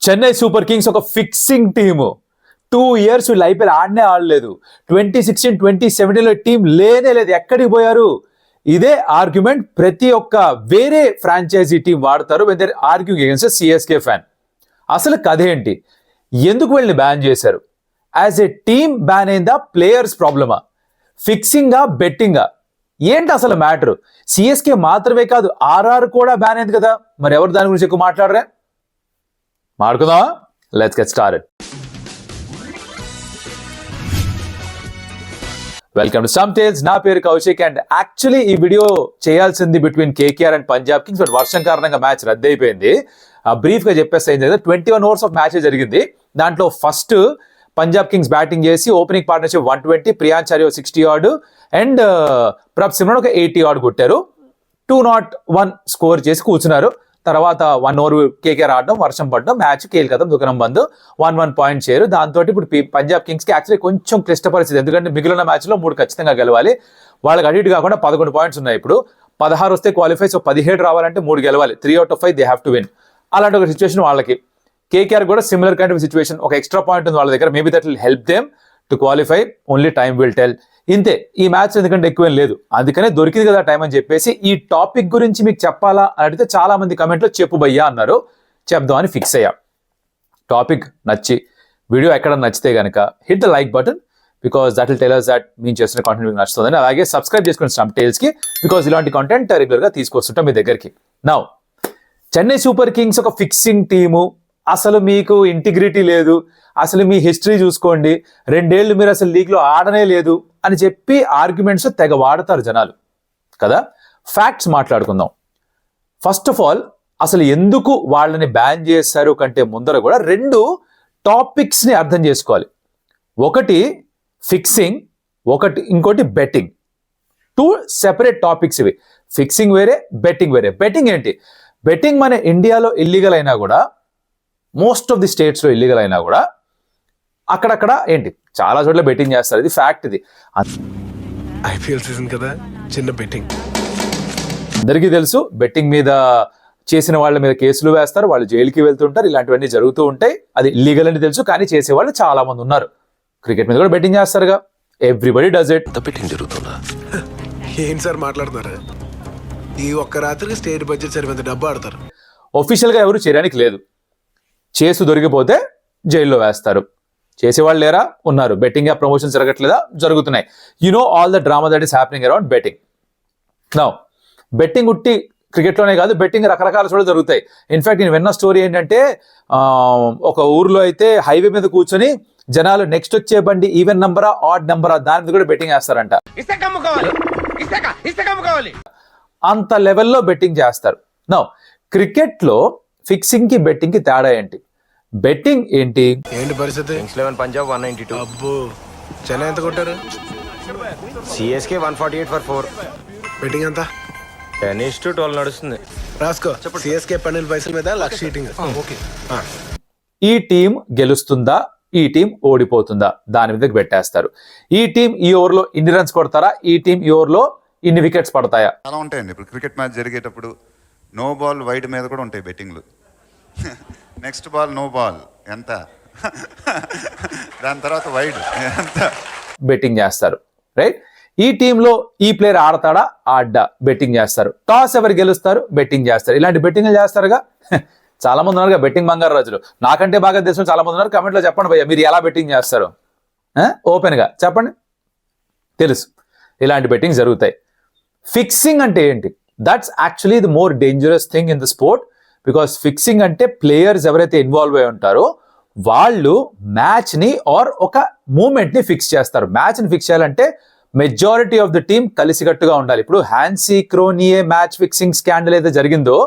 Chennai super Kings ఒక fixing team. 2 years వీళ్ళు IPL ఆడనే ఆడలేదు. 2016, 2017లో టీం లేనే లేదు. ఎక్కడికి పోయారు? ఇదే ఆర్గ్యుమెంట్ ప్రతి ఒక్క వేరే ఫ్రాంచైజీ టీం వాడతారు when they arguing against CSK fan. అసలు కథ ఏంటి? ఎందుకు వీళ్ళని బ్యాన్ చేశారు? యాజ్ ఏ టీమ్ బ్యాన్ అయిందా? ప్లేయర్స్ ప్రాబ్లమా? ఫిక్సింగా? బెట్టింగా? ఏంటి అసలు మ్యాటర్? సిఎస్కే మాత్రమే కాదు, ఆర్ఆర్ కూడా బ్యాన్ అయింది కదా. మరి ఎవరు దాని గురించి ఎక్కువ మాట్లాడరే? మాట్లాడుకుందామా? Let's get started. Welcome to some tales. నా పేరు కౌశిక్ అండ్ యాక్చువల్లీ ఈ వీడియో చేయాల్సింది between KKR and Punjab kings, but వర్షం కారణంగా మ్యాచ్ రద్దు అయిపోయింది. బ్రీఫ్ గా చెప్పేస్తే ఏం జరిగింది, 21 overs ఆఫ్ మ్యాచ్ జరిగింది. దాంట్లో ఫస్ట్ పంజాబ్ కింగ్స్ బ్యాటింగ్ చేసి opening partnership 120, ప్రియాంచార్య 60 odd and Prabh Simran ఒక 80 odd కొట్టారు. 201 స్కోర్ చేసి కూర్చున్నారు. తర్వాత 1 over కేకేఆర్ ఆడడం, వర్షం పడడం, మ్యాచ్ కేల్కతం దుకాణం బంద్, 1-1 పాయింట్ చేయరు. దాంతో ఇప్పుడు పంజాబ్ కింగ్స్ కి యాక్చువల్లీ కొంచెం క్లిష్ట పరిస్థితి, ఎందుకంటే మిగిలిన మ్యాచ్ లో 3 ఖచ్చితంగా గెలవాలి. వాళ్ళకి అటు ఇటు కాకుండా 11 పాయింట్స్ ఉన్నాయి. ఇప్పుడు 16 వస్తే క్వాలిఫై, సో 17 రావాలంటే 3 గెలవాలి. 3 out of 5 they have to win. అలాంటి ఒక సిచ్యువేషన్ వాళ్ళకి. కేకేఆర్ కూడా సిమిలర్ కైండ్ ఆఫ్ సిచ్యువేషన్. ఒక ఎక్స్ట్రా పాయింట్ ఉంది వాళ్ళ దగ్గర. Maybe that will help them to qualify. Only time will tell. ఇంతే ఈ మ్యాచ్, ఎందుకంటే ఎక్కువేం లేదు, అందుకనే దొరికింది కదా టైం అని చెప్పేసి ఈ టాపిక్ గురించి మీకు చెప్పాలా అని అడిగితే చాలా మంది కమెంట్లో చెప్పు భయ్యా అన్నారు. చెప్దామని ఫిక్స్ అయ్యా. టాపిక్ నచ్చి వీడియో ఎక్కడ నచ్చితే కనుక hit the like button, because that will tell us that మేము చేస్తున్న కంటెంట్ మీకు నచ్చుతుందని. అలాగే సబ్స్క్రైబ్ చేసుకుని సమ్ టేల్స్కి, బికాస్ ఇలాంటి కంటెంట్ రెగ్యులర్గా తీసుకొస్తుంటాం మీ దగ్గరికి. నౌ చెన్నై సూపర్ కింగ్స్ ఒక ఫిక్సింగ్ టీము. అసలు మీకు ఇంటిగ్రిటీ లేదు, అసలు మీ హిస్టరీ చూసుకోండి, 2 ఏళ్ళు మీరు అసలు లీగ్లో ఆడనే లేదు అని చెప్పి ఆర్గ్యుమెంట్స్ తెగ వాడతారు జనాలు కదా. ఫ్యాక్ట్స్ మాట్లాడుకుందాం. ఫస్ట్ ఆఫ్ ఆల్ అసలు ఎందుకు వాళ్ళని బ్యాన్ చేశారు కంటే ముందర కూడా 2 టాపిక్స్ని అర్థం చేసుకోవాలి. ఒకటి ఫిక్సింగ్, ఇంకోటి బెట్టింగ్. 2 సెపరేట్ టాపిక్స్ ఇవి. ఫిక్సింగ్ వేరే, బెట్టింగ్ వేరే. బెట్టింగ్ ఏంటి? బెట్టింగ్ మన ఇండియాలో ఇల్లీగల్ అయినా కూడా, మోస్ట్ ఆఫ్ ది స్టేట్స్లో ఇల్లీగల్ అయినా కూడా, అక్కడక్కడ ఏంటి చాలా చోట్ల బెట్టింగ్ చేస్తారు. ఇది ఫ్యాక్ట్. ఇది ఐపీఎల్ సీజన్ కదా, చిన్న బెట్టింగ్ అందరికీ తెలుసు. బెట్టింగ్ మీద చేసిన వాళ్ళ మీద కేసులు వేస్తారు, వాళ్ళు జైలుకి వెళ్తుంటారు, ఇలాంటివన్నీ జరుగుతూ ఉంటాయి. అది ఇల్లీగల్ అని తెలుసు, కానీ చేసేవాళ్ళు చాలా మంది ఉన్నారు. క్రికెట్ మీద కూడా బెట్టింగ్ చేస్తారుగా. Everybody does it. బెట్టింగ్ జరుగుతుందా? ఏం సార్ మాట్లాడుతున్నారు? ఈ ఒక్క రాత్రికి స్టేట్ బడ్జెట్ సరిపోతే డబ్బు ఆడతారు. ఒఫీషియల్గా ఎవరు చేయడానికి లేదు. చేసు దొరికిపోతే జైల్లో వేస్తారు. చేసేవాళ్ళు లేరా? ఉన్నారు. బెట్టింగ్ యాప్ ప్రమోషన్స్ జరగట్లేదా? జరుగుతున్నాయి. You know all the drama that is happening around betting. Now betting ఉట్టి క్రికెట్లోనే కాదు, బెట్టింగ్ రకరకాల చోట్ల జరుగుతాయి. ఇన్ఫాక్ట్ నేను విన్న స్టోరీ ఏంటంటే, ఒక ఊర్లో అయితే హైవే మీద కూర్చొని జనాలు నెక్స్ట్ వచ్చే బండి ఈవెన్ నంబరా ఆడ్ నంబరా దాని మీద కూడా బెట్టింగ్ వేస్తారంట. అంత లెవెల్లో బెట్టింగ్ చేస్తారు. నౌ క్రికెట్లో ఫిక్సింగ్ కి బెట్టింగ్ కి తేడా ఏంటి? బెట్టింగ్ ఏంటి పరిస్థితి? కింగ్స్ 11 పంజాబ్ 192. అబ్బో, చెన్నై ఎంత కొట్టారు? CSK 148 for 4. బెట్టింగ్ ఎంత? 10-12 నడుస్తుంది. రాసుకో. సిఎస్కే 12 పైసల మీద లక్ష షీటింగ్. ఓకే. ఈ టీం గెలుస్తుందా, ఈ టీం ఓడిపోతుందా, దాని మీదకి పెట్టేస్తారు. ఈ టీం ఈ ఓవర్లో ఇన్ని రన్స్ కొడతారా, ఈ టీం ఈ ఓవర్లో ఇన్ని వికెట్స్ పడతాయా? చాలా ఉంటాయండి. ఇప్పుడు క్రికెట్ మ్యాచ్ జరిగేటప్పుడు నో బాల్ వైడ్ మీద కూడా ఉంటాయి బెట్టింగ్లు. నెక్స్ట్ బాల్ నో బాల్ ఎంత, దాని తర్వాత వైడ్ ఎంత, బెట్టింగ్ చేస్తారు. రైట్? ఈ టీంలో ఈ ప్లేయర్ ఆడతాడా, ఆడ్డా, బెట్టింగ్ చేస్తారు. టాస్ ఎవరు గెలుస్తారు, బెట్టింగ్ చేస్తారు. ఇలాంటి బెట్టింగ్లు చేస్తారుగా. చాలా మంది ఉన్నారుగా బెట్టింగ్ బంగారు రాజులు. నాకంటే బాగా తెలిసిన చాలా మంది ఉన్నారు. కమెంట్లో చెప్పండి భయ్యా, మీరు ఎలా బెట్టింగ్ చేస్తారు? ఓపెన్గా చెప్పండి. తెలుసు ఇలాంటి బెట్టింగ్ జరుగుతాయి. ఫిక్సింగ్ అంటే ఏంటి? That's actually the more dangerous thing in the sport. Because fixing అంటే ప్లేయర్స్ ఎవరైతే ఇన్వాల్వ్ అయి ఉంటారో వాళ్ళు మ్యాచ్ని ఆర్ ఒక మూమెంట్ని ఫిక్స్ చేస్తారు. మ్యాచ్ని ఫిక్స్ చేయాలంటే మెజారిటీ ఆఫ్ ద టీమ్ కలిసికట్టుగా ఉండాలి. ఇప్పుడు హ్యాన్సీ క్రోనియే మ్యాచ్ ఫిక్సింగ్ స్కాండల్ అయితే జరిగిందో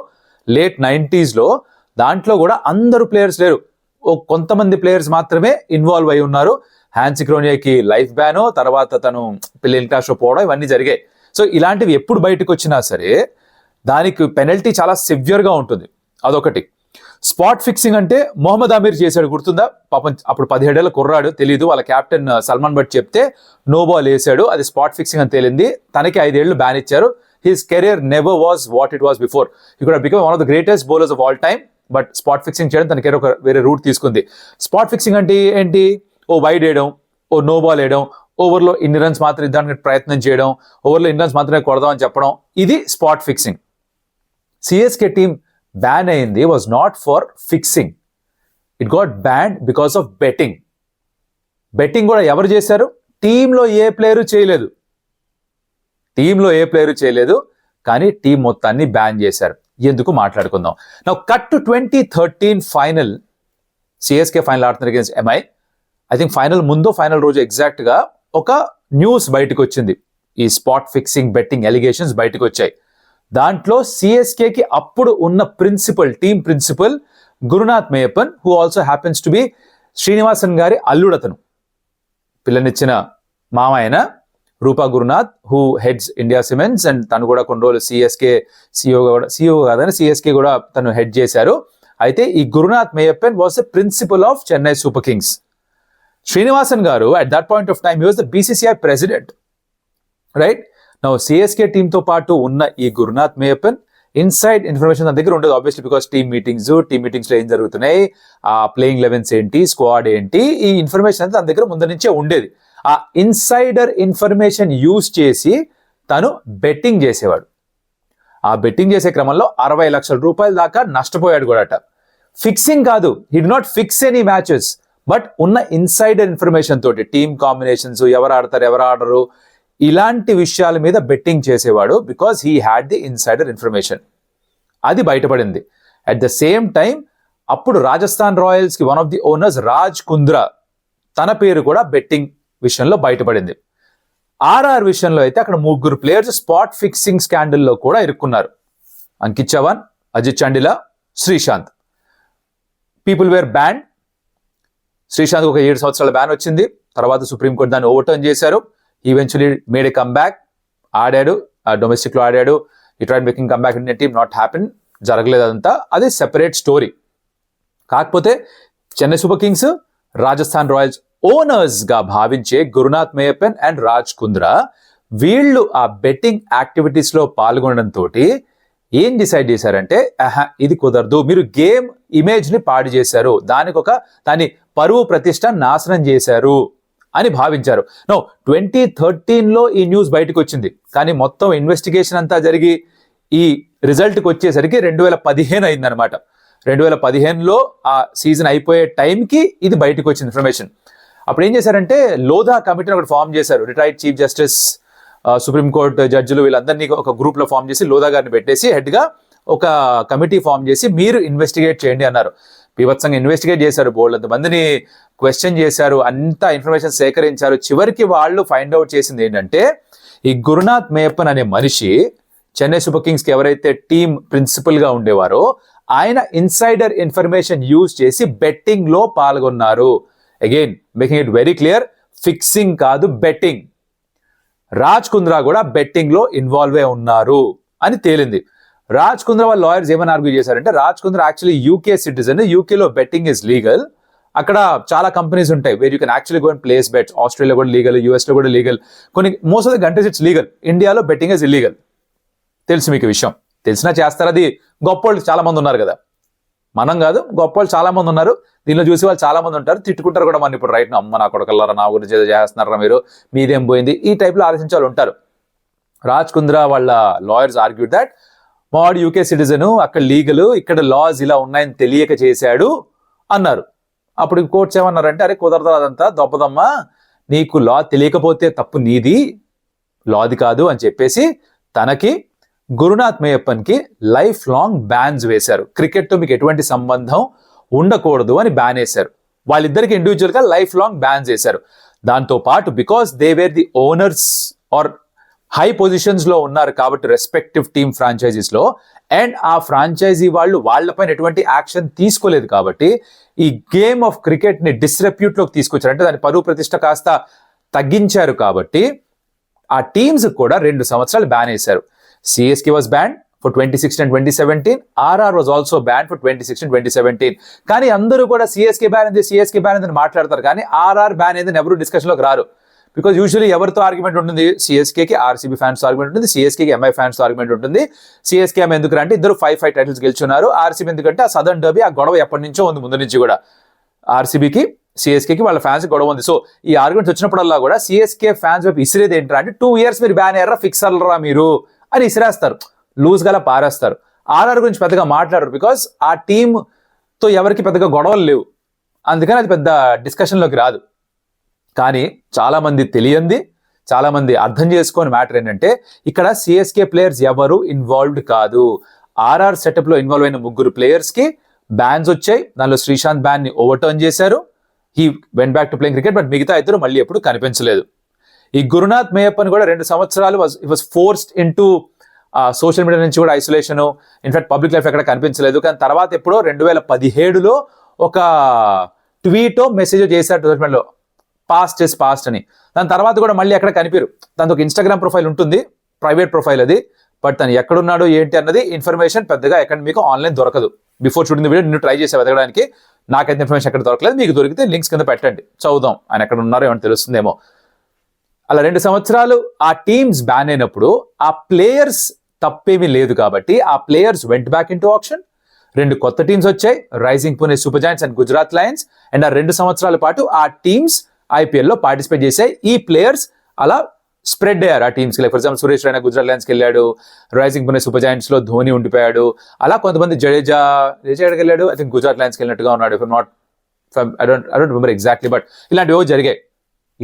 లేట్ 90s దాంట్లో కూడా అందరూ ప్లేయర్స్ లేరు. కొంతమంది ప్లేయర్స్ మాత్రమే ఇన్వాల్వ్ అయి ఉన్నారు. హ్యాన్సీ క్రోనియాకి లైఫ్ బ్యాన్, తర్వాత తను పిల్లల క్లాస్లో పోవడం, ఇవన్నీ జరిగాయి. సో ఇలాంటివి ఎప్పుడు బయటకు వచ్చినా సరే దానికి పెనల్టీ చాలా సివియర్గా ఉంటుంది. అదొకటి. స్పాట్ ఫిక్సింగ్ అంటే మొహమ్మద్ అమీర్ చేశాడు, గుర్తుందా? పాపం అప్పుడు 17 ఏళ్ల కుర్రాడు, తెలీదు. వాళ్ళ కెప్టెన్ సల్మాన్ బట్ చెప్తే నో బాల్ వేసాడు, అది స్పాట్ ఫిక్సింగ్ అని తేలింది. తనకి 5 ఏళ్ళు బ్యాన్ ఇచ్చారు. His career never was what it was before. He could have become one of the greatest bowlers of all time but spot fixing చేయడం తనకి ఒక వేరే రూట్ తీసుకుంది. స్పాట్ ఫిక్సింగ్ అంటే ఏంటి? ఓ వైడ్ వేయడం, ఓ నో బాల్ వేయడం, ఓవర్లో ఇన్ని రన్స్ మాత్రం ఇద్దానికి ప్రయత్నం చేయడం, ఓవర్లో ఇన్ని రన్స్ మాత్రమే కొడదాం అని చెప్పడం, ఇది spot fixing. CSK team ban అయింది was not for fixing, it got ban because of betting. Betting కూడా ఎవరు చేశారు? టీంలో ఏ ప్లేయరు చేయలేదు, కానీ టీం మొత్తాన్ని బ్యాన్ చేశారు. ఎందుకు మాట్లాడుకుందాం. Now cut to 2013 final. CSK final ఆడుతున్నారు against MI. I think final ముందు ఫైనల్ రోజు ఎగ్జాక్ట్గా ఒక న్యూస్ బయటకు వచ్చింది. ఈ స్పాట్ ఫిక్సింగ్ బెట్టింగ్ ఎలిగేషన్స్ బయటకు వచ్చాయి. దాంట్లో సిఎస్కేకి అప్పుడు ఉన్న team principal Gurunath Meiyappan, who also happens to be Srinivasan గారి అల్లుడతను, పిల్లనిచ్చిన మామ అయిన Roopa Gurunath, who heads India cements, and తను కూడా కొన్ని రోజులు సిఎస్కే సిఇఓ కాదని సిఎస్కే కూడా తను హెడ్ చేశారు. అయితే ఈ Gurunath Meiyappan was the principal of Chennai super kings. Srinivasan garu at that point of time he was the BCCI president, right? Now CSK టీంతో పాటు ఉన్న ఈ గురునాథ్ మేయప్పన్ ఇన్సైడ్ ఇన్ఫర్మేషన్ తన దగ్గర ఉండదు, ఆబ్వియస్లీ, బికాస్ టీమ్ మీటింగ్స్లో ఏం జరుగుతున్నాయి, ఆ ప్లేయింగ్ లెవెన్స్ ఏంటి, స్క్వాడ్ ఏంటి, ఈ ఇన్ఫర్మేషన్ అంతా తన దగ్గర ముందు నుంచే ఉండేది. ఆ ఇన్సైడర్ ఇన్ఫర్మేషన్ యూజ్ చేసి తను బెట్టింగ్ చేసేవాడు. ఆ బెట్టింగ్ చేసే క్రమంలో 60 లక్షల రూపాయల దాకా నష్టపోయాడు కూడా. ఫిక్సింగ్ కాదు, he did not fix any matches, but ఉన్న ఇన్సైడర్ ఇన్ఫర్మేషన్ తోటి టీమ్ కాంబినేషన్స్, ఎవరు ఆడతారు ఎవరు ఆడరు, ఇలాంటి విషయాల మీద బెట్టింగ్ చేసేవాడు. Because he had the insider information. అది బయటపడింది. అట్ ద సేమ్ టైం అప్పుడు రాజస్థాన్ రాయల్స్కి one of the owners Raj Kundra, తన పేరు కూడా బెట్టింగ్ విషయంలో బయటపడింది. ఆర్ఆర్ విషయంలో అయితే అక్కడ 3 ప్లేయర్స్ స్పాట్ ఫిక్సింగ్ స్కాండల్లో కూడా ఇరుక్కున్నారు. Ankit Chavan, Ajit Chandila, Sreesanth. People were ban. Sreesanth ఒక 7 సంవత్సరాల బ్యాన్ వచ్చింది. తర్వాత సుప్రీంకోర్టు దాన్ని ఓవర్టర్న్ చేశారు. ఈవెన్చువలీ మేడ్ ఏ కమ్బ్యాక్, ఆడాడు, డొమెస్టిక్లో ఆడాడు. ఈ tried making comeback Indian team, not happen, జరగలేదు. అదంతా అది సెపరేట్ స్టోరీ. కాకపోతే Chennai super kings, Rajasthan royals ఓనర్స్గా భావించే గురునాథ్ మేయప్పన్ అండ్ రాజ్ కుంద్రా, వీళ్ళు ఆ బెట్టింగ్ యాక్టివిటీస్లో పాల్గొనడంతో ఏం డిసైడ్ చేశారంటే, ఇది కుదరదు, మీరు గేమ్ ఇమేజ్ని పాడు చేశారు, దాని పరువు ప్రతిష్ట నాశనం చేశారు అని భావించారు. నో 2013లో ఈ న్యూస్ బయటకు వచ్చింది, కానీ మొత్తం ఇన్వెస్టిగేషన్ అంతా జరిగి ఈ రిజల్ట్కి వచ్చేసరికి 2015 అయిందనమాట. 2015లో ఆ సీజన్ అయిపోయే టైంకి ఇది బయటకు వచ్చిన ఇన్ఫర్మేషన్. అప్పుడు ఏం చేశారంటే లోధా కమిటీని ఒకటి ఫామ్ చేశారు. రిటైర్డ్ చీఫ్ జస్టిస్, సుప్రీంకోర్టు జడ్జిలు, వీళ్ళందరినీ ఒక గ్రూప్లో ఫామ్ చేసి లోధా గారిని పెట్టేసి హెడ్గా ఒక కమిటీ ఫామ్ చేసి మీరు ఇన్వెస్టిగేట్ చేయండి అన్నారు. బీభత్సంగా ఇన్వెస్టిగేట్ చేశారు, బోల్డ్ మందిని క్వశ్చన్ చేశారు, అంతా ఇన్ఫర్మేషన్ సేకరించారు. చివరికి వాళ్ళు ఫైండ్ అవుట్ చేసింది ఏంటంటే, ఈ గురునాథ్ మేయప్పన్ అనే మనిషి చెన్నై సూపర్ కింగ్స్కి ఎవరైతే టీమ్ ప్రిన్సిపల్గా ఉండేవారో ఆయన ఇన్సైడర్ ఇన్ఫర్మేషన్ యూజ్ చేసి బెట్టింగ్లో పాల్గొన్నారు. Again making it very clear, fixing కాదు, బెట్టింగ్. రాజ్ కుంద్రా కూడా బెట్టింగ్లో ఇన్వాల్వ్ అయి ఉన్నారు అని తేలింది. రాజ్ కుంద్రా వాళ్ళ లాయర్స్ ఏమని ఆర్గ్యూ చేశారంటే, Raj Kundra actually UK citizen, యూకేలో బెట్టింగ్ ఇస్ లీగల్. అక్కడ చాలా కంపెనీస్ ఉంటాయి where you can actually go and place bets. Australia కూడా లీగల్, యూఎస్లో కూడా లీగల్, కొన్ని most of the countries it's legal. ఇండియాలో బెట్టింగ్ ఇస్ ఇల్లీగల్. తెలుసు మీకు విషయం, తెలిసినా చేస్తారు. అది గొప్పోళ్ళు చాలా మంది ఉన్నారు కదా, మనం కాదు, గొప్పోళ్ళు చాలా మంది ఉన్నారు. దీనిలో చూసి వాళ్ళు చాలా మంది ఉంటారు, తిట్టుకుంటారు కూడా మన ఇప్పుడు. రైట్, అమ్మ నా కొడకల్లారా, నా గురించి ఏదో చేస్తున్నారా మీరు, మీదేం పోయింది, ఈ టైప్లో ఆలోచించే వాళ్ళు ఉంటారు. రాజ్ కుంద్రా వాళ్ళ లాయర్స్ ఆర్గ్యూడ్ దట్ వాడు యూకే సిటిజను, అక్కడ లీగల్, ఇక్కడ లాస్ ఇలా ఉన్నాయని తెలియక చేశాడు అన్నారు. అప్పుడు కోర్ట్స్ ఏమన్నారంటే, అరే కుదరదు, అదంతా దొబ్బదమ్మా, నీకు లా తెలియకపోతే తప్పు నీది, లాది కాదు అని చెప్పేసి తనకి గురునాథ్ మేయప్పన్కి లైఫ్ లాంగ్ బ్యాన్స్ వేశారు. క్రికెట్తో మీకు ఎటువంటి సంబంధం ఉండకూడదు అని బ్యాన్ వేశారు. వాళ్ళిద్దరికి ఇండివిజువల్గా లైఫ్ లాంగ్ బ్యాన్స్ వేశారు. దాంతోపాటు because they were the owners are high పొజిషన్స్లో ఉన్నారు కాబట్టి రెస్పెక్టివ్ టీమ్ ఫ్రాంచైజీస్లో, అండ్ ఆ ఫ్రాంచైజీ వాళ్ళు వాళ్ళపైన ఎటువంటి యాక్షన్ తీసుకోలేదు కాబట్టి ఈ గేమ్ ఆఫ్ క్రికెట్ని డిస్రెప్యూట్లోకి తీసుకొచ్చారు. అంటే దాని పరువు ప్రతిష్ట కాస్త తగ్గించారు కాబట్టి ఆ టీమ్స్ కూడా 2 సంవత్సరాలు బ్యాన్ వేశారు. CSK was banned for 2016 and 2017. RR was also banned for 2016 2017. కానీ అందరూ కూడా CSK బ్యాన్ అయింది అని మాట్లాడతారు, కానీ RR బ్యాన్ అయిందని ఎవరు డిస్కషన్లోకి రారు. బికాజ్ యూజువల్లీ ఎవరితో ఆర్గ్యుమెంట్ ఉంటుంది, సిఎస్కేకి ఆర్సీబీ ఫ్యాన్స్ ఆర్గ్యుమెంట్ ఉంటుంది, సిఎస్కేకి ఎంఐ ఫ్యాన్స్ ఆర్గ్యుమెంట్ ఉంటుంది. సిఎస్కే ఎందుకు అంటే ఇద్దరు 5 టైటిల్స్ గెలుచున్నారు. ఆర్సీబీ ఎందుకంటే ఆ సదర్న్ డర్బీ ఆ గొడవ ఎప్పటి నుంచో ఉంది, ముందు నుంచి కూడా ఆర్సీబీకి సిఎస్కేకి వాళ్ళ ఫ్యాన్స్ గొడవ ఉంది. సో ఈ ఆర్గ్యుమెంట్స్ వచ్చినప్పుడల్లా కూడా సిఎస్కే ఫ్యాన్స్ వైపు ఇసిరేది ఏంటంటే అంటే 2 years మీరు బ్యాన్ అయ్యారా, ఫిక్సర్లరా మీరు అని ఇసిరేస్తారు, లూజ్ గల పారేస్తారు. ఆర్ఆర్ గురించి పెద్దగా మాట్లాడరు బికాస్ ఆ టీంతో ఎవరికి పెద్దగా గొడవలు లేవు, అందుకని అది పెద్ద డిస్కషన్లోకి రాదు. కానీ చాలామంది తెలియంది, చాలామంది అర్థం చేసుకోని మ్యాటర్ ఏంటంటే ఇక్కడ సిఎస్కే ప్లేయర్స్ ఎవరు ఇన్వాల్వ్డ్ కాదు. ఆర్ఆర్ సెటప్లో ఇన్వాల్వ్ అయిన 3 ప్లేయర్స్కి బ్యాన్స్ వచ్చాయి. దానిలో శ్రీశాంత్ బ్యాన్ని ఓవర్టర్న్ చేశారు. He went back to playing cricket. But మిగతా ఇద్దరు మళ్ళీ ఎప్పుడు కనిపించలేదు. ఈ గురునాథ్ మేయప్పన్ కూడా 2 సంవత్సరాలు was forced in to social media నుంచి కూడా ఐసోలేషను, ఇన్ఫాక్ట్ పబ్లిక్ లైఫ్ ఎక్కడ కనిపించలేదు. కానీ తర్వాత ఎప్పుడో 2017లో ఒక ట్వీటో మెసేజ్ చేశారు టోర్నమెంట్లో, పాస్ట్ ఇస్ పాస్ట్ అని. దాని తర్వాత కూడా మళ్ళీ ఎక్కడ కనిపించరు. దాంతో ఒక ఇన్స్టాగ్రామ్ ప్రొఫైల్ ఉంటుంది, ప్రైవేట్ ప్రొఫైల్ అది. బట్ తను ఎక్కడున్నాడో ఏంటి అన్నది ఇన్ఫర్మేషన్ పెద్దగా ఎక్కడ మీకు ఆన్లైన్ దొరకదు. బిఫోర్ షూటింగ్ వీడియో నిన్ను ట్రై చేసే వెతకడానికి, నాకైతే ఇన్ఫర్మేషన్ ఎక్కడ దొరకలేదు. మీకు దొరికితే లింక్స్ కింద పెట్టండి, చదువుదాం ఆయన ఎక్కడ ఉన్నారో ఏమైనా తెలుస్తుందేమో. అలా 2 సంవత్సరాలు ఆ టీమ్స్ బ్యాన్ అయినప్పుడు ఆ ప్లేయర్స్ తప్పేమీ లేదు కాబట్టి ఆ players went back in to option. 2 కొత్త టీమ్స్ వచ్చాయి, rising Pune super giants and Gujarat lions. And ఆ 2 సంవత్సరాల పాటు ఆ టీమ్స్ ఐపీఎల్లో పార్టిసిపేట్ చేశాయి. ఈ ప్లేయర్స్ అలా స్ప్రెడ్ అయ్యారు ఆ టీమ్స్కి. Like for example Suresh Raina Gujarat లయన్స్కి వెళ్ళాడు, రైజింగ్ పుణె సూపర్ జైంట్స్లో ధోని ఉండిపోయాడు. అలా కొంతమంది జడేజా ఎక్కడికి వెళ్ళాడు, ఐ థింక్ గుజరాత్ లయన్స్కి వెళ్ళినట్టుగా ఉన్నాడు. If not I don't remember exactly, but ఇలాంటివో జరిగాయి.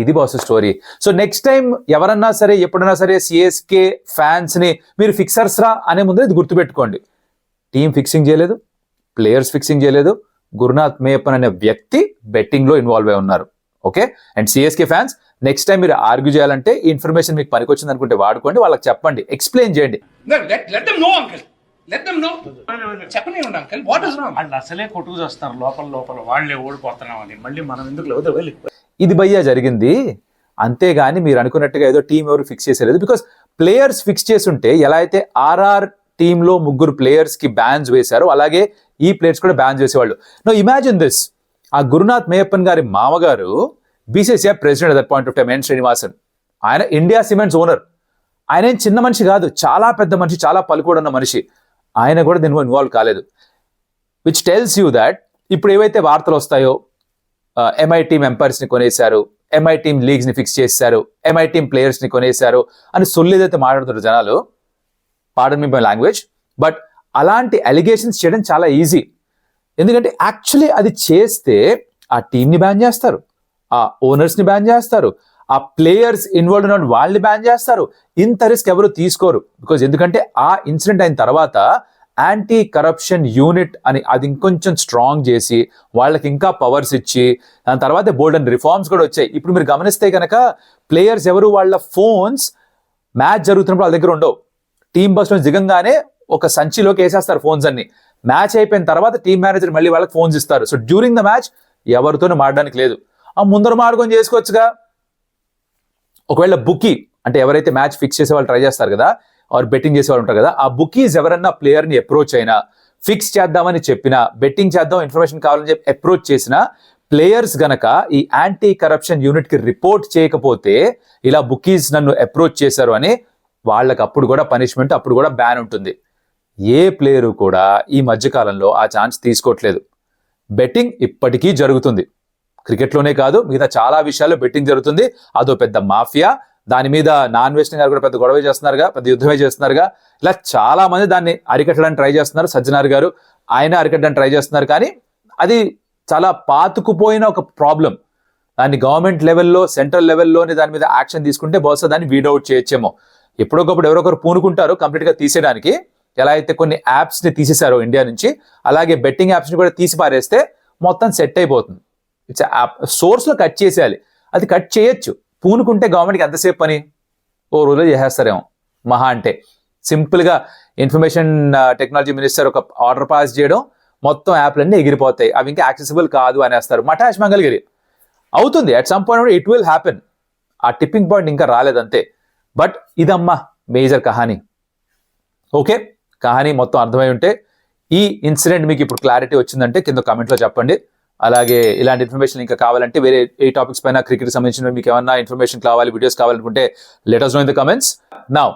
ఇది boss story. So next time ఎవరన్నా సరే ఎప్పుడన్నా సరే సిఎస్కే ఫ్యాన్స్ని మీరు ఫిక్సర్స్ రా అనే ముందు ఇది గుర్తుపెట్టుకోండి. టీం ఫిక్సింగ్ చేయలేదు, ప్లేయర్స్ ఫిక్సింగ్ చేయలేదు, గురునాథ్ మేయప్పన్ అనే వ్యక్తి బెట్టింగ్లో ఇన్వాల్వ్ అయి ఉన్నారు. Okay, and CSK fans next time మీరు ఆర్గ్యూ చేయాలంటే ఈ ఇన్ఫర్మేషన్ మీకు పనికొచ్చింది అనుకుంటే వాడుకోండి, వాళ్ళకి చెప్పండి, ఎక్స్ప్లెయిన్ చేయండి. Let them know, uncle. Let them know. చెప్పని ఉండు అంకల్, వాట్ ఇస్ రాంగ్? వాళ్ళు అసలే కొట్టుకు చేస్తారు లోపల వాళ్ళే ఓడిపోతున్నాం అని, మళ్ళీ మనం ఎందుకు ఇది భయ్యా జరిగింది. అంతేగాని మీరు అనుకున్నట్టుగా ఏదో టీం ఎవరు ఫిక్స్ చేసేలేదు. బికాస్ ప్లేయర్స్ ఫిక్స్ చేస్తుంటే ఎలా అయితే ఆర్ఆర్ టీంలో 3 ప్లేయర్స్కి బ్యాన్స్ వేశారో అలాగే ఈ ప్లేయర్స్ కూడా బ్యాన్స్ వేసేవాళ్ళు. నో ఇమాజిన్ దిస్, ఆ గురునాథ్ మేయప్పన్ గారి మామగారు BCCI president at that point of time, N Srinivasan. ఆయన ఇండియా సిమెంట్స్ ఓనర్. ఆయన ఏం చిన్న మనిషి కాదు, చాలా పెద్ద మనిషి, చాలా పలుకుడున్న మనిషి. ఆయన కూడా దీనిలో ఇన్వాల్వ్ కాలేదు. విచ్ టెల్స్ యూ దాట్ ఇప్పుడు ఏవైతే వార్తలు వస్తాయో ఎంఐ టీమ్ ఎంపైర్స్ని కొనేశారు, ఎంఐ టీమ్ లీగ్స్ని ఫిక్స్ చేశారు, ఎంఐ టీమ్ ప్లేయర్స్ని కొనేశారు అని సొల్లు ఏదైతే మాట్లాడుతున్నారు జనాలు, pardon me my language, but అలాంటి అలిగేషన్స్ చేయడం చాలా ఈజీ. ఎందుకంటే యాక్చువల్లీ అది చేస్తే ఆ టీంని బ్యాన్ చేస్తారు, ఆ ఓనర్స్ని బ్యాన్ చేస్తారు, ఆ ప్లేయర్స్ ఇన్వాల్వ్ ఉన్న వాళ్ళని బ్యాన్ చేస్తారు. ఇంత రిస్క్ ఎవరు తీసుకోరు. బికాజ్ ఎందుకంటే ఆ ఇన్సిడెంట్ అయిన తర్వాత యాంటీ కరప్షన్ యూనిట్ అని అది ఇంకొంచెం స్ట్రాంగ్ చేసి వాళ్ళకి ఇంకా పవర్స్ ఇచ్చి దాని తర్వాత బోల్డ్ అండ్ రిఫార్మ్స్ కూడా వచ్చాయి. ఇప్పుడు మీరు గమనిస్తే కనుక ప్లేయర్స్ ఎవరు వాళ్ళ ఫోన్స్ మ్యాచ్ జరుగుతున్నప్పుడు వాళ్ళ దగ్గర ఉండవు. టీం బస్లో దిగంగానే ఒక సంచిలోకి వేసేస్తారు ఫోన్స్ అన్ని. మ్యాచ్ అయిపోయిన తర్వాత టీం మేనేజర్ మళ్ళీ వాళ్ళకి ఫోన్స్ ఇస్తారు. సో డ్యూరింగ్ ద మ్యాచ్ ఎవరితోనూ మాడడానికి లేదు. ఆ ముందర మార్గం చేసుకోవచ్చుగా. ఒకవేళ బుకీ అంటే ఎవరైతే మ్యాచ్ ఫిక్స్ చేసే వాళ్ళు ట్రై చేస్తారు కదా, ఆర్ బెట్టింగ్ చేసే వాళ్ళు ఉంటారు కదా, ఆ బుకీస్ ఎవరన్నా ప్లేయర్ని అప్రోచ్ అయినా, ఫిక్స్ చేద్దామని చెప్పినా, బెట్టింగ్ చేద్దాం ఇన్ఫర్మేషన్ కావాలని చెప్పి అప్రోచ్ చేసిన ప్లేయర్స్ గనక ఈ యాంటీ కరప్షన్ యూనిట్కి రిపోర్ట్ చేయకపోతే ఇలా బుకీస్ నన్ను అప్రోచ్ చేశారు అని వాళ్ళకి అప్పుడు కూడా పనిష్మెంట్, అప్పుడు కూడా బ్యాన్ ఉంటుంది. ఏ ప్లేయరు కూడా ఈ మధ్యకాలంలో ఆ ఛాన్స్ తీసుకోవట్లేదు. బెట్టింగ్ ఇప్పటికీ జరుగుతుంది, క్రికెట్లోనే కాదు మిగతా చాలా విషయాల్లో బెట్టింగ్ జరుగుతుంది. అదో పెద్ద మాఫియా. దాని మీద నాన్ వెస్టింగ్ గారు కూడా పెద్ద గొడవ చేస్తున్నారుగా, పెద్ద యుద్ధమే చేస్తున్నారుగా. ఇలా చాలా మంది దాన్ని అరికట్టడానికి ట్రై చేస్తున్నారు. సజ్జనార్ గారు ఆయన అరికట్టడానికి ట్రై చేస్తున్నారు. కానీ అది చాలా పాతుకుపోయిన ఒక ప్రాబ్లం. దాన్ని గవర్నమెంట్ లెవెల్లో, సెంట్రల్ లెవెల్లోనే దాని మీద యాక్షన్ తీసుకుంటే బహుశా దాన్ని వీడౌట్ చేయొచ్చేమో. ఎప్పుడొకప్పుడు ఎవరొకరు పూనుకుంటారు కంప్లీట్గా తీసేయడానికి. ఎలా అయితే కొన్ని యాప్స్ని తీసేశారో ఇండియా నుంచి, అలాగే బెట్టింగ్ యాప్స్ని కూడా తీసి పారేస్తే మొత్తం సెట్ అయిపోతుంది. ఇట్స్ యాప్ సోర్స్లో కట్ చేసేయాలి. అది కట్ చేయొచ్చు. పూనుకుంటే గవర్నమెంట్కి ఎంతసేపు పని, ఓ రోజులో చేసేస్తారేమో మహా అంటే. సింపుల్గా ఇన్ఫర్మేషన్ టెక్నాలజీ మినిస్టర్ ఒక ఆర్డర్ పాస్ చేయడం, మొత్తం యాప్లన్నీ ఎగిరిపోతాయి, అవి ఇంకా యాక్సెసిబుల్ కాదు అనేస్తారు. మటాష్ మంగళగిరి అవుతుంది. At some point it will happen. ఆ టిప్పింగ్ పాయింట్ ఇంకా రాలేదంతే. బట్ ఇదమ్మా మేజర్ కహానీ. ఓకే, కహానీ మొత్తం అర్థమై ఉంటే, ఈ ఇన్సిడెంట్ మీకు ఇప్పుడు క్లారిటీ వచ్చిందంటే కింద కామెంట్లో చెప్పండి. అలాగే ఇలాంటి ఇన్ఫర్మేషన్ ఇంకా కావాలంటే వేరే ఏ టాపిక్స్ పైన క్రికెట్ సంబంధించిన మీకు ఏమన్నా ఇన్ఫర్మేషన్ కావాలి, వీడియోస్ కావాలనుకుంటే let us know in the comments. Now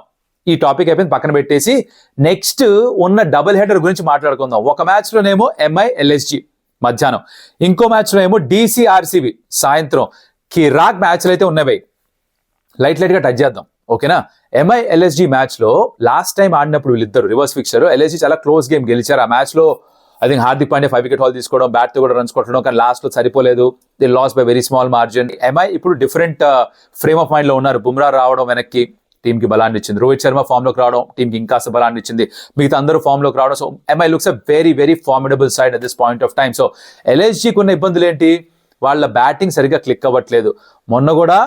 ఈ టాపిక్ అయిపోయింది, పక్కన పెట్టేసి నెక్స్ట్ ఉన్న డబుల్ హెడర్ గురించి మాట్లాడుకుందాం. ఒక మ్యాచ్ లోనేమో MI LSG మధ్యాహ్నం, ఇంకో మ్యాచ్ లో ఏమో DC RCB సాయంత్రం. కిరాక్ మ్యాచ్లు అయితే ఉన్నాయి. లైట్ గా టచ్ చేద్దాం, ఓకేనా? MI LSG మ్యాచ్ లో లాస్ట్ టైం ఆడినప్పుడు వీళ్ళిద్దరు రివర్స్ ఫిక్చర్, LSG చాలా క్లోజ్ గేమ్ గెలిచారు. ఆ మ్యాచ్ లో I think Hardik Pandya 5 wicket haul తీసుకోవడం, బ్యాట్ తో కూడా రన్స్ కొట్టడం, కానీ లాస్ట్ లో సరిపోలేదు. The loss by very small margin. MI ఇప్పుడు డిఫరెంట్ ఫ్రేమ్ ఆఫ్ మైండ్ లో ఉన్నారు. బుమ్రా రావడం వెనక్కి టీమ్ కి బలాన్ని ఇచ్చింది, రోహిత్ శర్మ ఫామ్ లోకి రావడం టీమ్ కి ఇంకాస్త బలాన్ని ఇచ్చింది, మిగతా అందరూ ఫామ్ లోకి రావడం. So MI looks a very very formidable side at this point of time. So LSGకి ఉన్న ఇబ్బందులు ఏంటి? వాళ్ళ బ్యాటింగ్ సరిగ్గా క్లిక్ అవ్వట్లేదు. మొన్న కూడా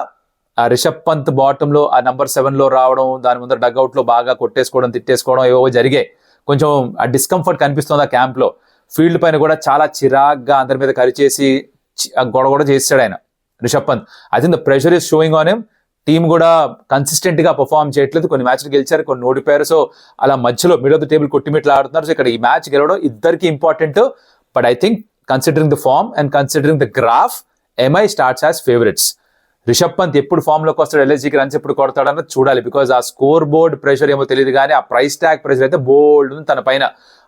రిషబ్ పంత్ బాటమ్ లో ఆ నంబర్ 7 లో రావడం, దాని ముందర డగ్అవుట్ లో బాగా కొట్టేసుకోవడం, తిట్టేసుకోవడం ఏవో జరిగాయి. కొంచెం ఆ డిస్కంఫర్ట్ కనిపిస్తుంది ఆ క్యాంప్ లో. ఫీల్డ్ పైన కూడా చాలా చిరాగ్గా అందరి మీద కరిచేసి గొడవ చేసాడు ఆయన Rishabh Pant. I think the pressure is showing on him. Team కూడా కన్సిస్టెంట్ గా పర్ఫార్మ్ చేయట్లేదు. కొన్ని మ్యాచ్లు గెలిచారు, కొన్ని ఓడిపోయారు. సో అలా మధ్యలో మిడ్ ఆఫ్ ద టేబుల్ కొట్టిమిట్లు ఆడుతున్నారు. సో ఇక్కడ ఈ మ్యాచ్ గెలవడం ఇద్దరికి important. But I think considering the form and considering the graph, MI starts as favourites. Rishabh Pant ఎప్పుడు ఫామ్ లోకి వస్తాడు, LSGకి రన్స్ ఎప్పుడు కొడతాడన్నది చూడాలి. బికాజ్ ఆ స్కోర్ బోర్డ్ ప్రెషర్ ఏమో తెలియదు, కానీ ఆ ప్రైస్ ట్యాగ్ ప్రెషర్ అయితే బోల్డ్ తన పైన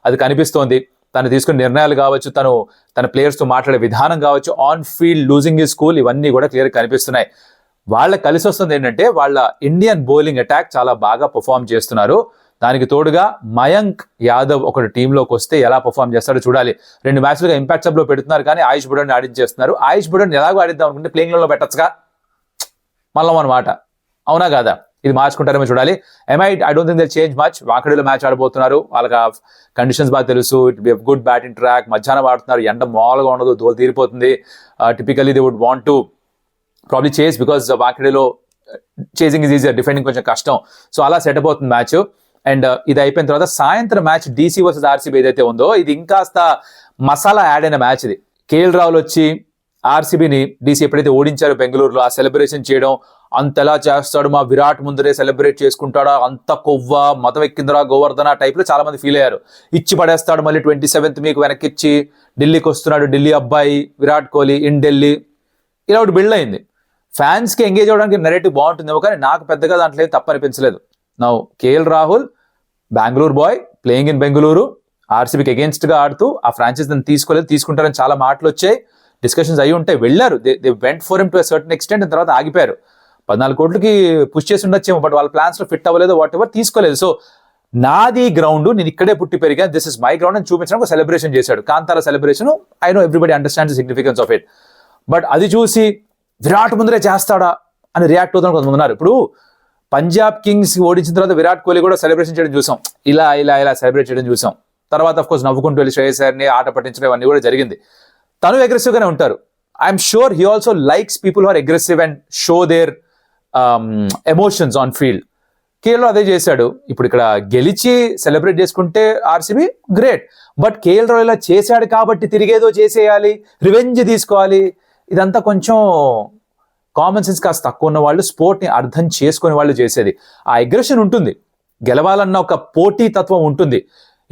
అది కనిపిస్తోంది. తను తీసుకున్న నిర్ణయాలు కావచ్చు, తన ప్లేయర్స్ తో మాట్లాడే విధానం కావచ్చు, on field losing is cool, ఇవన్నీ కూడా క్లియర్ కనిపిస్తున్నాయి. వాళ్ళకి కలిసి వస్తుంది ఏంటంటే వాళ్ళ ఇండియన్ బౌలింగ్ అటాక్ చాలా బాగా పర్ఫామ్ చేస్తున్నారు. దానికి తోడుగా మయాంక్ యాదవ్ ఒకటి టీంలోకి వస్తే ఎలా పర్ఫామ్ చేస్తాడో చూడాలి. 2 మ్యాచ్లుగా ఇంపాక్ట్ సబ్ లో పెడుతున్నారు, కానీ ఆయుష్ బుడన్ ఆడించేస్తున్నారు. ఆయుష్ బుడన్ ఎలాగో ఆడిద్దాం అనుకుంటే ప్లేయింగ్ లో పెట్టచ్చుగా మళ్ళం అన్నమాట, అవునా కాదా? ఇది మార్చుకుంటారేమో చూడాలి. MI I don't think they change much. వాకడేలో మ్యాచ్ ఆడబోతున్నారు, వాళ్ళకి కండిషన్స్ బాగా తెలుసు. It be good batting track, మధ్యాహ్నం ఆడుతున్నారు, ఎండ మామూలుగా ఉండదు, దోలు తీరిపోతుంది. Typically they would want to probably chase, because వాకడేలో చేసింగ్ ఇస్ ఈజియర్, డిఫెండింగ్ కొంచెం కష్టం. సో అలా సెటప్ అవుతుంది మ్యాచ్. అండ్ ఇది అయిపోయిన తర్వాత సాయంత్రం మ్యాచ్ DC వర్సెస్ RCB ఏదైతే ఉందో, ఇది ఇంకాస్త మసాలా యాడ్ అయిన మ్యాచ్. ఇది KL రాహుల్ వచ్చి RCBని DC ఎప్పుడైతే ఓడించారో బెంగళూరులో, ఆ సెలబ్రేషన్ చేయడం, అంతలా చేస్తాడు, మా విరాట్ ముందరే సెలబ్రేట్ చేసుకుంటాడా, అంత కొవ్వ మతం ఎక్కిందిరా గోవర్ధన టైప్ లో చాలా మంది ఫీల్ అయ్యారు. ఇచ్చి పడేస్తాడు, మళ్ళీ 27th మీకు వెనక్కిచ్చి ఢిల్లీకి వస్తున్నాడు, ఢిల్లీ అబ్బాయి విరాట్ కోహ్లీ ఇన్ ఢిల్లీ, ఇలా ఒకటి బిల్డ్ అయింది. ఫ్యాన్స్ కి ఎంగేజ్ అవ్వడానికి నెరేటివ్ బాగుంటుందేమో, కానీ నాకు పెద్దగా దాంట్లో తప్పనిపించలేదు. Now KL Rahul Bengaluru boy playing in Bengaluru, RCBకి అగేన్స్ట్ గా ఆడుతూ ఆ ఫ్రాంచైజ్ తీసుకోలేదు, తీసుకుంటారని చాలా మాటలు వచ్చాయి, డిస్కషన్స్ అయ్యి ఉంటాయి. వెళ్ళారు, they went for him to certain extent. తర్వాత ఆగిపోయారు. 14 కోట్లకి పుష్ చేసి ఉండొచ్చేమో, బట్ వాళ్ళ ప్లాన్స్ లో ఫిట్ అవ్వలేదు, వాట్ ఎవర్ తీసుకోలేదు. సో నాది గ్రౌండ్, నేను ఇక్కడే పుట్టి పెరిగా, దిస్ ఇస్ మై గ్రౌండ్ అని చూపించడానికి సెలబ్రేషన్ చేశాడు. Kantara celebration, I know everybody understands the significance of it. But అది చూసి విరాట్ ముందరే చేస్తాడా అని రియాక్ట్ అవుతాను కొంతమంది ఉన్నారు. ఇప్పుడు పంజాబ్ కింగ్స్ ఓడించిన తర్వాత విరాట్ కోహ్లీ కూడా సెలబ్రేషన్ చేయడం చూసాం, ఇలా ఇలా ఇలా సెలబ్రేట్ చేయడం చూసాం. తర్వాత అఫ్ కోర్స్ నవ్వుకుంటూ వెళ్ళి శ్రేయస్ అయ్యర్ని ఆట పట్టించడం ఇవన్నీ కూడా జరిగింది. తను అగ్రెసివ్ గానే ఉంటారు. I'm sure he also likes people who are aggressive and show their emotions on field. KL అదే చేశాడు. ఇప్పుడు ఇక్కడ గెలిచి సెలబ్రేట్ చేసుకుంటే RCB great, but KL Rahul ఇలా చేశాడు కాబట్టి తిరిగేదో చేసేయాలి, రివెంజ్ తీసుకోవాలి, ఇదంతా కొంచెం కామన్ సెన్స్ కాస్త తక్కువ ఉన్న వాళ్ళు, స్పోర్ట్ని అర్థం చేసుకునే వాళ్ళు చేసేది. ఆ అగ్రెషన్ ఉంటుంది, గెలవాలన్న ఒక పోటీ తత్వం ఉంటుంది.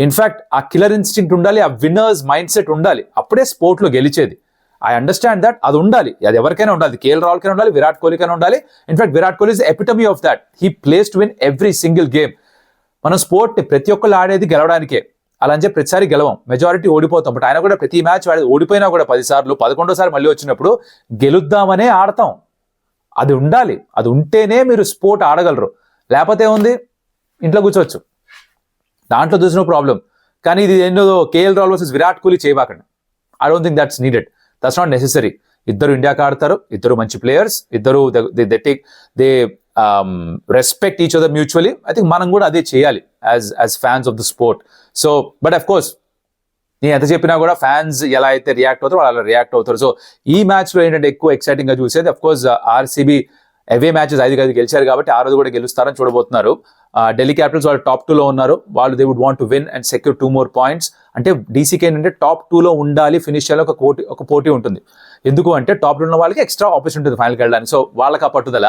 ఇన్ఫాక్ట్ ఆ కిల్లర్ ఇన్స్టింక్ట్ ఉండాలి, ఆ విన్నర్స్ మైండ్ సెట్ ఉండాలి, అప్పుడే స్పోర్ట్లో గెలిచేది. ఐ అండర్స్టాండ్ దట్, అది ఉండాలి, అది ఎవరికైనా ఉండాలి, KL రాహుల్కైనా ఉండాలి, విరాట్ కోహ్లీకైనా ఉండాలి. In fact Virat Kohli is epitome of that. He plays to win every single game. మనం స్పోర్ట్ని ప్రతి ఒక్కళ్ళు ఆడేది గెలవడానికే, అలా అని చెప్పి ప్రతిసారి గెలవం, మెజారిటీ ఓడిపోతాం. బట్ ఆయన కూడా ప్రతి మ్యాచ్ ఓడిపోయినా కూడా 10 సార్లు 11వ మళ్ళీ వచ్చినప్పుడు గెలుద్దామనే ఆడతాం. అది ఉండాలి, అది ఉంటేనే మీరు స్పోర్ట్ ఆడగలరు. లేకపోతే ఏముంది, ఇంట్లో కూర్చోవచ్చు, దాంట్లో చూసిన ప్రాబ్లం. కానీ ఇది ఎన్నో KL రాహుల్ వర్సెస్ విరాట్ కోహ్లీ చేయబాకండి. I don't think that's needed, that's not necessary. ఇద్దరు ఇండియాకి ఆడతారు, ఇద్దరు మంచి ప్లేయర్స్, ఇద్దరు they respect each other mutually. I think మనం కూడా అదే చేయాలి as fans of the sport. So but of course నేను ఎంత చెప్పినా కూడా ఫ్యాన్స్ ఎలా అయితే రియాక్ట్ అవుతారో అలా రియాక్ట్ అవుతారు. సో ఈ మ్యాచ్ లో ఏంటంటే ఎక్కువ ఎక్సైటింగ్ గా చూసేది of course RCB away matches 5 గెలిచారు కాబట్టి ఆ రోజు కూడా గెలుస్తారని చూడబోతున్నారు. ఢిల్లీ క్యాపిటల్స్ వాళ్ళు టాప్ 2లో ఉన్నారు, వాళ్ళు they would want to win and secure 2 more points. అంటే DCకి ఏంటంటే టాప్ 2లో ఉండాలి, ఫినిష్ చేయాలి, ఒక పోటీ ఉంటుంది. ఎందుకు అంటే టాప్ 2 ఉన్న వాళ్ళకి ఎక్స్ట్రా ఆపర్చునిటీ ఉంటుంది ఫైనల్కి వెళ్ళడానికి. సో వాళ్ళకి ఆ పట్టుదల.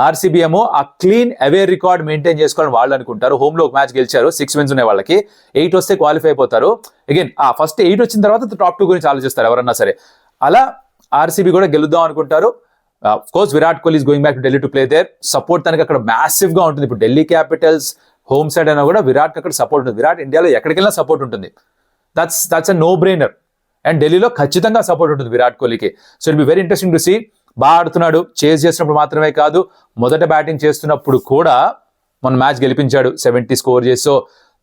ఆర్సీబీ ఏమో ఆ క్లీన్ అవే రికార్డ్ మెయింటైన్ చేసుకోవాలని వాళ్ళు అనుకుంటారు. హోమ్ లో ఒక మ్యాచ్ గెలిచారు, 6 wins ఉన్నాయి వాళ్ళకి, 8 వస్తే క్వాలిఫై అయిపోతారు. అగైన్ ఆ ఫస్ట్ 8 వచ్చిన తర్వాత టాప్ 2 గురించి ఆలోచిస్తారు ఎవరన్నా సరే. అలా ఆర్సీబీ కూడా గెలుద్దాం అనుకుంటారు. Course Virat Kohli going back to Delhi to play there. Support తనకి అక్కడ మ్యాసివ్ గా ఉంటుంది. ఇప్పుడు ఢిల్లీ క్యాపిటల్స్ హోమ్ సైడ్ అయినా కూడా విరాట్ అక్కడ సపోర్ట్ ఉంటుంది. విరాట్ ఇండియాలో ఎక్కడికి వెళ్ళినా సపోర్ట్ ఉంటుంది. That's a no brainer. And ఢిల్లీలో ఖచ్చితంగా సపోర్ట్ ఉంటుంది విరాట్ కోహ్లీకి. So it be very interesting to see. బాగా ఆడుతున్నాడు, చేజ్ చేసినప్పుడు మాత్రమే కాదు, మొదట బ్యాటింగ్ చేస్తున్నప్పుడు కూడా మన మ్యాచ్ గెలిపించాడు 70 స్కోర్ చేసి. So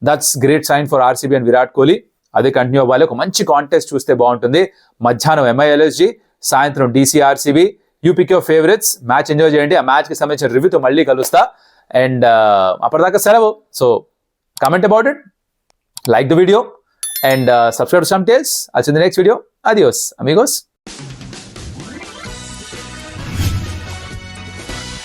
that's great sign for RCB and Virat Kohli. అదే కంటిన్యూ అవ్వాలి. ఒక మంచి కాంటెస్ట్ చూస్తే బాగుంటుంది. మధ్యాహ్నం MI-LSG, సాయంత్రం DC-RCB. You pick your favourites. Match enjoy చేయండి. ఆ మ్యాచ్కి సంబంధించిన రివ్యూతో మళ్ళీ కలుస్తా. అండ్ అప్పటిదాకా సెలవు. So comment about it, like the video, and subscribe to Some Tales. I'll see you in the next video. Adios, amigos.